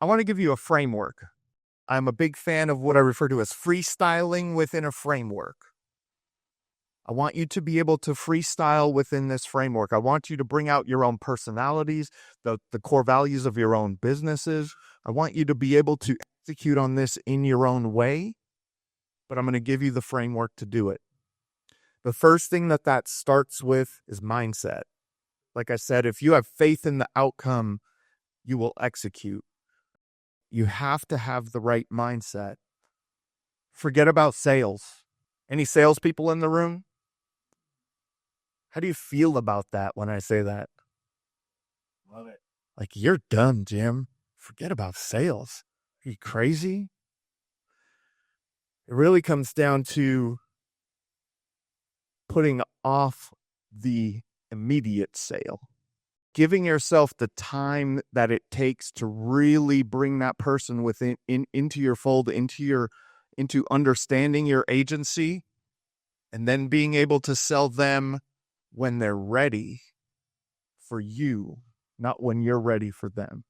I want to give you a framework. I'm a big fan of what I refer to as freestyling within a framework. I want you to be able to freestyle within this framework. I want you to bring out your own personalities, the core values of your own businesses. I want you to be able to execute on this in your own way, but I'm going to give you the framework to do it. The first thing that starts with is mindset. Like I said, if you have faith in the outcome, you will execute. You have to have the right mindset. Forget about sales. Any salespeople in the room? How do you feel about that when I say that? Love it. Like, you're done, Jim. Forget about sales. Are you crazy? It really comes down to putting off the immediate sale. Giving yourself the time that it takes to really bring that person into your fold, into understanding your agency, and then being able to sell them when they're ready for you, not when you're ready for them.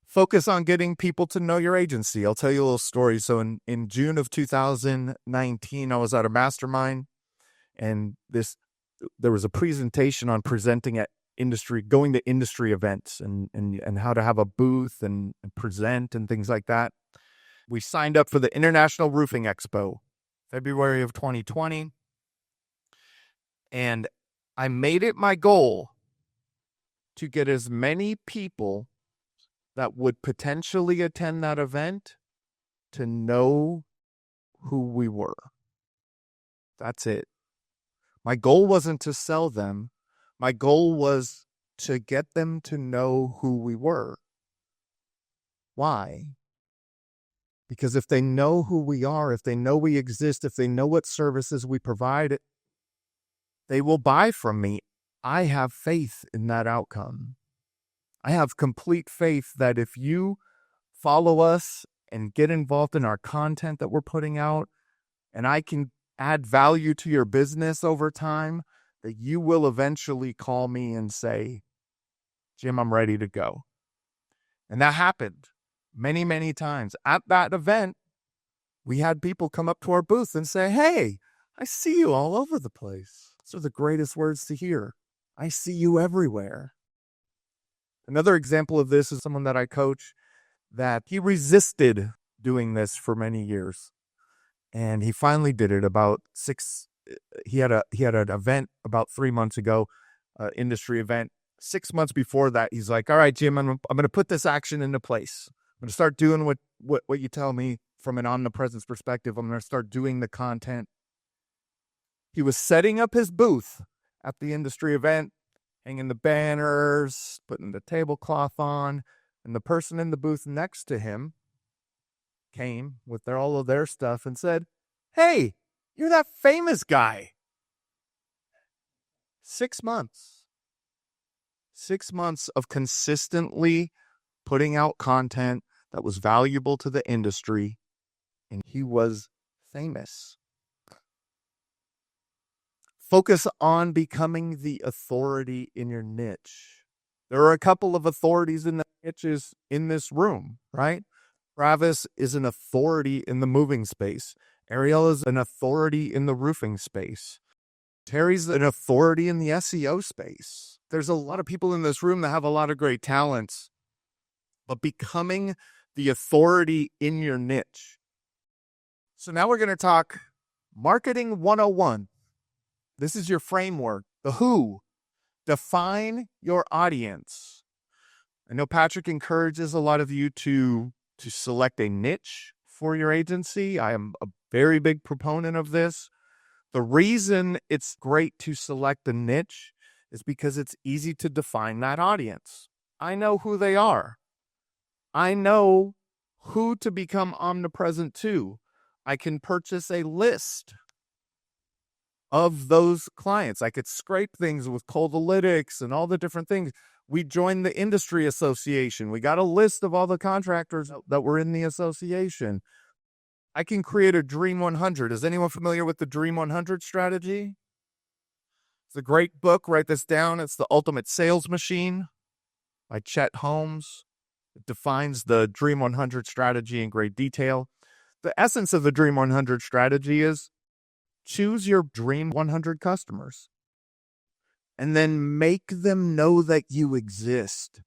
Focus on getting people to know your agency. I'll tell you a little story. So in June of 2019, I was at a mastermind, and there was a presentation on presenting at going to industry events and how to have a booth and present and things like that. We signed up for the International Roofing Expo, February of 2020. And I made it my goal to get as many people that would potentially attend that event to know who we were. That's it. My goal wasn't to sell them. My goal was to get them to know who we were. Why? Because if they know who we are, if they know we exist, if they know what services we provide, they will buy from me. I have faith in that outcome. I have complete faith that if you follow us and get involved in our content that we're putting out, and I can add value to your business over time, that you will eventually call me and say, Jim, I'm ready to go. And that happened many, many times. At that event, we had people come up to our booth and say, hey, I see you all over the place. Those are the greatest words to hear. I see you everywhere. Another example of this is someone that I coach that he resisted doing this for many years. And he finally did it he had an event about 3 months ago, industry event. 6 months before that, he's like, all right, Jim, I'm going to put this action into place. I'm going to start doing what you tell me from an omnipresence perspective. I'm going to start doing the content. He was setting up his booth at the industry event, hanging the banners, putting the tablecloth on, and the person in the booth next to him came with all of their stuff and said, hey, you're that famous guy. 6 months. 6 months of consistently putting out content that was valuable to the industry, and he was famous. Focus on becoming the authority in your niche. There are a couple of authorities in the niches in this room, right? Travis is an authority in the moving space. Ariel is an authority in the roofing space. Terry's an authority in the SEO space. There's a lot of people in this room that have a lot of great talents, but becoming the authority in your niche. So now we're going to talk Marketing 101. This is your framework. The who. Define your audience. I know Patrick encourages a lot of you to select a niche for your agency. I am a very big proponent of this. The reason it's great to select a niche is because it's easy to define that audience. I know who they are. I know who to become omnipresent to. I can purchase a list of those clients. I could scrape things with Coldlytics and all the different things. We joined the industry association. We got a list of all the contractors that were in the association. I can create a Dream 100. Is anyone familiar with the Dream 100 strategy? It's a great book. Write this down. It's The Ultimate Sales Machine by by Chet Holmes. It defines the Dream 100 strategy in great detail. The essence of the Dream 100 strategy is choose your Dream 100 customers and then make them know that you exist.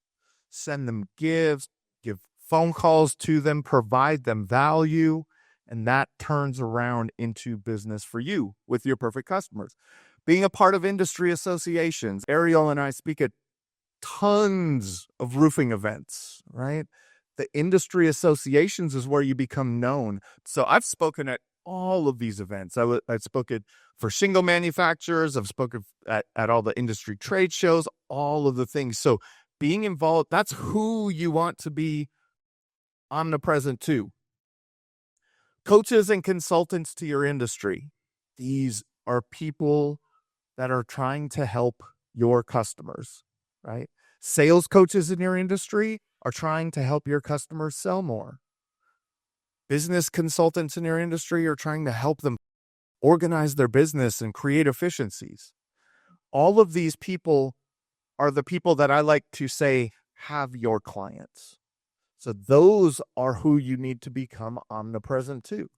Send them gifts, give phone calls to them, provide them value, and that turns around into business for you with your perfect customers. Being a part of industry associations. Ariel and I speak at tons of roofing events, right? The industry associations is where you become known. So I've spoken at all of these events. I've spoken for shingle manufacturers. I've spoken at all the industry trade shows, all of the things. So being involved, that's who you want to be omnipresent to. Coaches and consultants to your industry. These are people that are trying to help your customers, right? Sales coaches in your industry are trying to help your customers sell more. Business consultants in your industry are trying to help them organize their business and create efficiencies. All of these people are the people that I like to say have your clients. So those are who you need to become omnipresent to.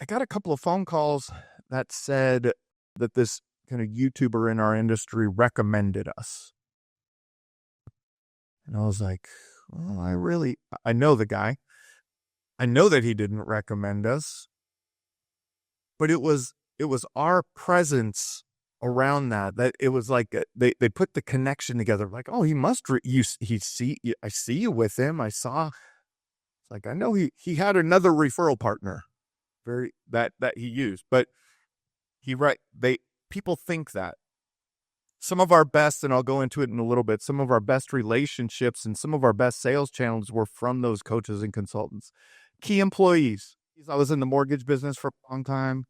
I got a couple of phone calls that said that this kind of YouTuber in our industry recommended us. And I was like, well, I know the guy. I know that he didn't recommend us. But it was our presence around that it was like they put the connection together. Like, oh, he must I see you with him. I saw. It's like, I know he had another referral partner that he used, but people think that. Some of our best, and I'll go into it in a little bit, some of our best relationships and some of our best sales channels were from those coaches and consultants. Key employees. I was in the mortgage business for a long time.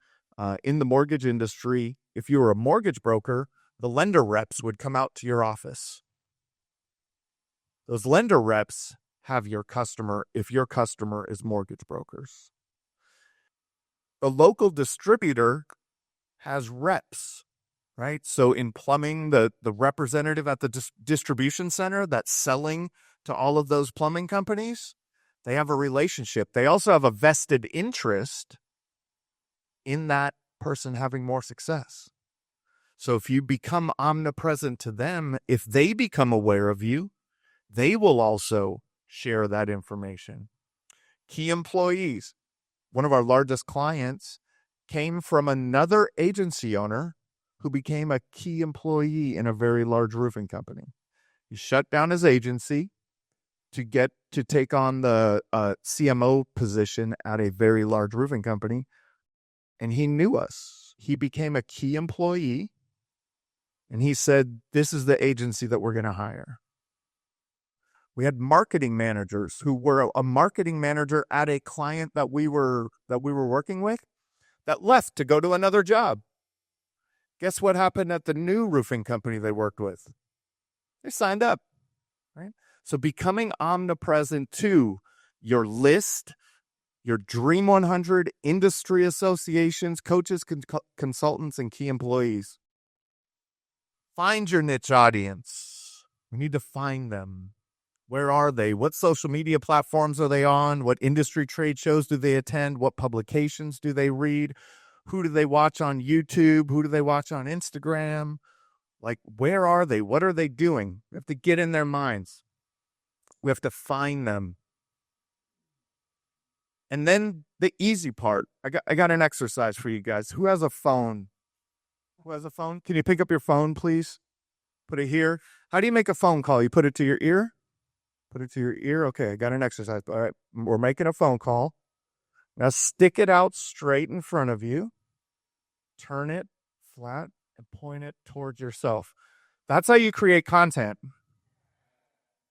In the mortgage industry, if you were a mortgage broker, the lender reps would come out to your office. Those lender reps have your customer if your customer is mortgage brokers. A local distributor has reps, right? So in plumbing, the representative at the distribution center that's selling to all of those plumbing companies, they have a relationship. They also have a vested interest in that person having more success. So if you become omnipresent to them, if they become aware of you, they will also share that information. Key employees. One of our largest clients came from another agency owner who became a key employee in a very large roofing company. He shut down his agency to take on the CMO position at a very large roofing company. And he knew us. He became a key employee. And he said, this is the agency that we're going to hire. We had marketing managers who were a marketing manager at a client that we were working with that left to go to another job. Guess what happened at the new roofing company they worked with? They signed up, right? So becoming omnipresent to your list, your Dream 100 industry associations, coaches, consultants, and key employees. Find your niche audience. We need to find them. Where are they? What social media platforms are they on? What industry trade shows do they attend? What publications do they read? Who do they watch on YouTube? Who do they watch on Instagram? Like, where are they? What are they doing? We have to get in their minds. We have to find them. And then the easy part. I got an exercise for you guys. Who has a phone? Who has a phone? Can you pick up your phone, please? Put it here. How do you make a phone call? You put it to your ear? Put it to your ear. Okay, I got an exercise. All right, we're making a phone call. Now stick it out straight in front of you. Turn it flat and point it towards yourself. That's how you create content.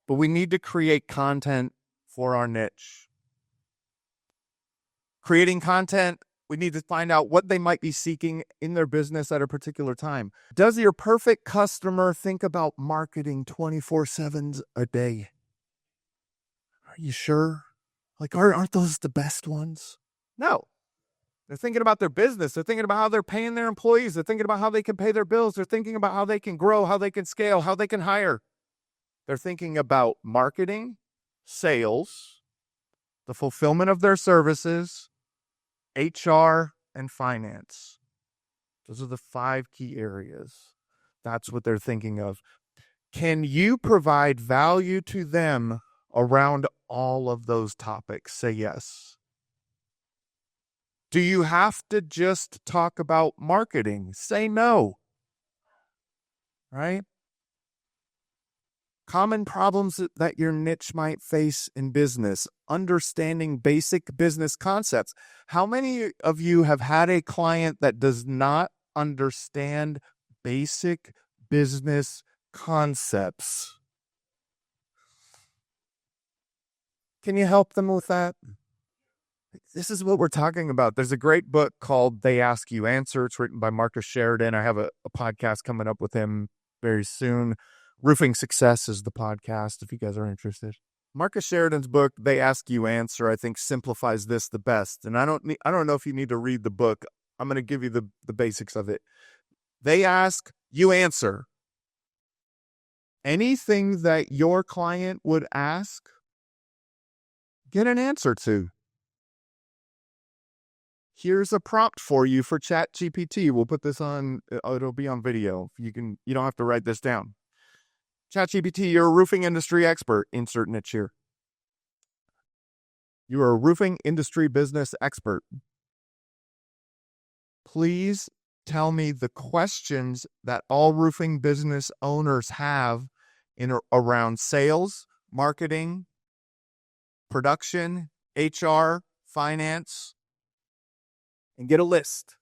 But we need to create content for our niche. Creating content, we need to find out what they might be seeking in their business at a particular time. Does your perfect customer think about marketing 24/7 a day? Are you sure? Like, aren't those the best ones? No. They're thinking about their business. They're thinking about how they're paying their employees. They're thinking about how they can pay their bills. They're thinking about how they can grow, how they can scale, how they can hire. They're thinking about marketing, sales, the fulfillment of their services, HR, and finance. Those are the 5 key areas. That's what they're thinking of. Can you provide value to them around all of those topics? Say yes. Do you have to just talk about marketing? Say no. Right? Common problems that your niche might face in business, understanding basic business concepts. How many of you have had a client that does not understand basic business concepts? Can you help them with that? This is what we're talking about. There's a great book called They Ask You Answer. It's written by Marcus Sheridan. I have a podcast coming up with him very soon. Roofing Success is the podcast, if you guys are interested. Marcus Sheridan's book, They Ask You Answer, I think simplifies this the best. And I don't know if you need to read the book. I'm going to give you the basics of it. They ask, you answer. Anything that your client would ask, get an answer to. Here's a prompt for you for ChatGPT. We'll put this on, it'll be on video. You don't have to write this down. ChatGPT, you're a roofing industry expert. Insert niche here. You are a roofing industry business expert. Please tell me the questions that all roofing business owners have around sales, marketing, production, HR, finance, and get a list.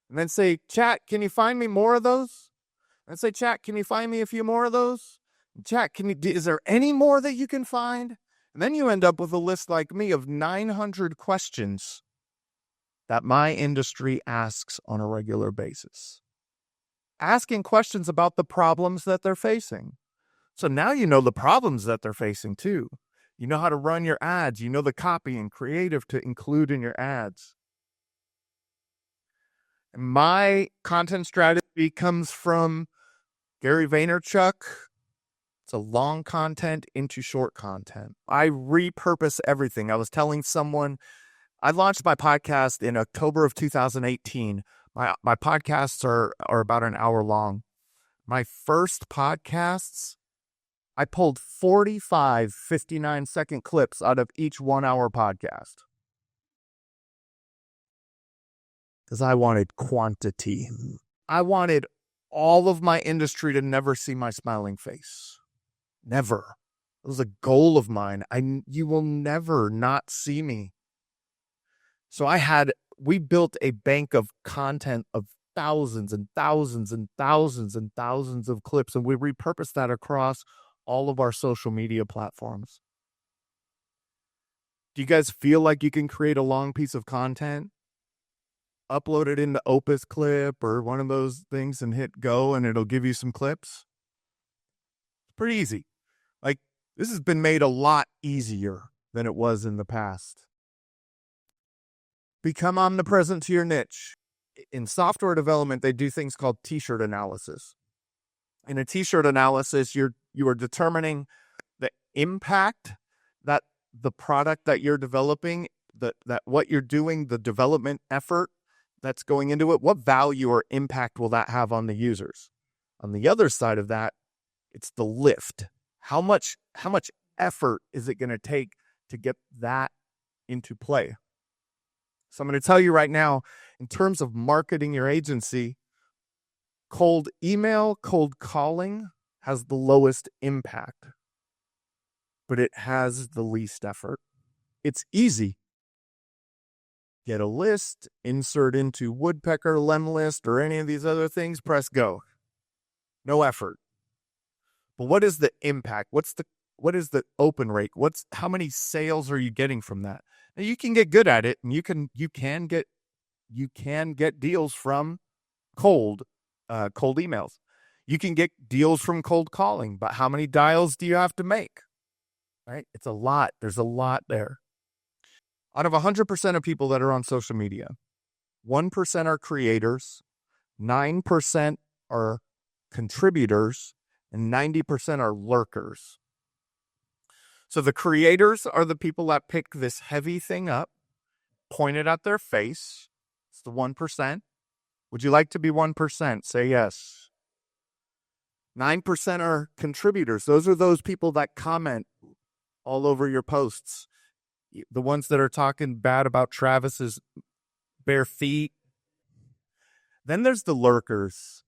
And then say, Chat, can you find me more of those? And say, Chat, can you find me a few more of those? Chat, is there any more that you can find? And then you end up with a list like me of 900 questions that my industry asks on a regular basis. Asking questions about the problems that they're facing. So now you know the problems that they're facing too. You know how to run your ads. You know the copy and creative to include in your ads. And my content strategy comes from Gary Vaynerchuk. It's a long content into short content. I repurpose everything. I was telling someone, I launched my podcast in October of 2018. My podcasts are about an hour long. My first podcasts, I pulled 45 59-second clips out of each 1 hour podcast. Because I wanted quantity. I wanted all of my industry to never see my smiling face. Never. It was a goal of mine. You will never not see me. So we built a bank of content of thousands and thousands and thousands and thousands of clips, and we repurposed that across all of our social media platforms. Do you guys feel like you can create a long piece of content, upload it into Opus Clip or one of those things and hit go and it'll give you some clips? It's pretty easy. Like, this has been made a lot easier than it was in the past. Become omnipresent to your niche. In software development, they do things called t-shirt analysis. In a t-shirt analysis, you are determining the impact that the product that you're developing, that what you're doing, the development effort that's going into it, what value or impact will that have on the users? On the other side of that, it's the lift. How much effort is it going to take to get that into play? So I'm going to tell you right now, in terms of marketing your agency, cold email, cold calling has the lowest impact, but it has the least effort. It's easy. Get a list, insert into Woodpecker, Lemlist, or any of these other things, press go. No effort. But what is the impact? What is the open rate? How many sales are you getting from that? Now, you can get good at it, and you can get deals from cold emails. You can get deals from cold calling, but how many dials do you have to make? Right? It's a lot. There's a lot there. Out of 100% of people that are on social media, 1% are creators, 9% are contributors, and 90% are lurkers. So the creators are the people that pick this heavy thing up, point it at their face. It's the 1%. Would you like to be 1%? Say yes. 9% are contributors. Those are those people that comment all over your posts. The ones that are talking bad about Travis's bare feet. Then there's the lurkers.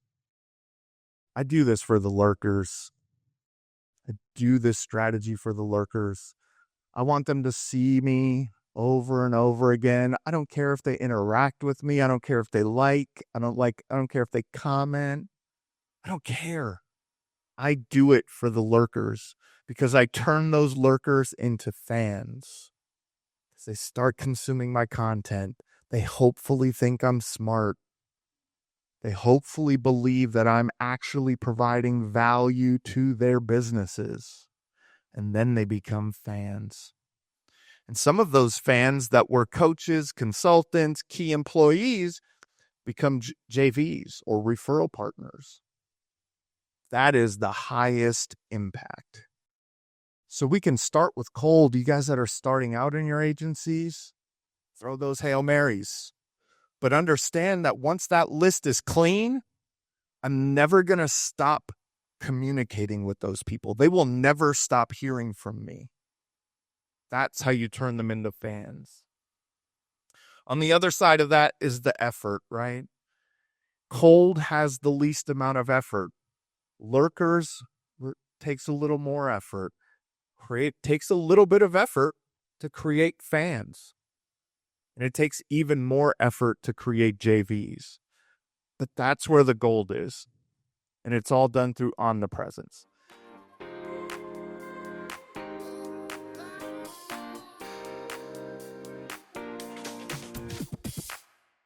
I do this for the lurkers. I do this strategy for the lurkers. I want them to see me over and over again. I don't care if they interact with me. I don't care if they like. I don't care if they comment. I don't care. I do it for the lurkers because I turn those lurkers into fans. As they start consuming my content, they hopefully think I'm smart. They hopefully believe that I'm actually providing value to their businesses. And then they become fans. And some of those fans that were coaches, consultants, key employees become JVs or referral partners. That is the highest impact. So we can start with cold. You guys that are starting out in your agencies, throw those Hail Marys. But understand that once that list is clean, I'm never going to stop communicating with those people. They will never stop hearing from me. That's how you turn them into fans. On the other side of that is the effort, right? Cold has the least amount of effort. Lurkers takes a little more effort. Takes a little bit of effort to create fans. And it takes even more effort to create JVs. But that's where the gold is. And it's all done through omnipresence.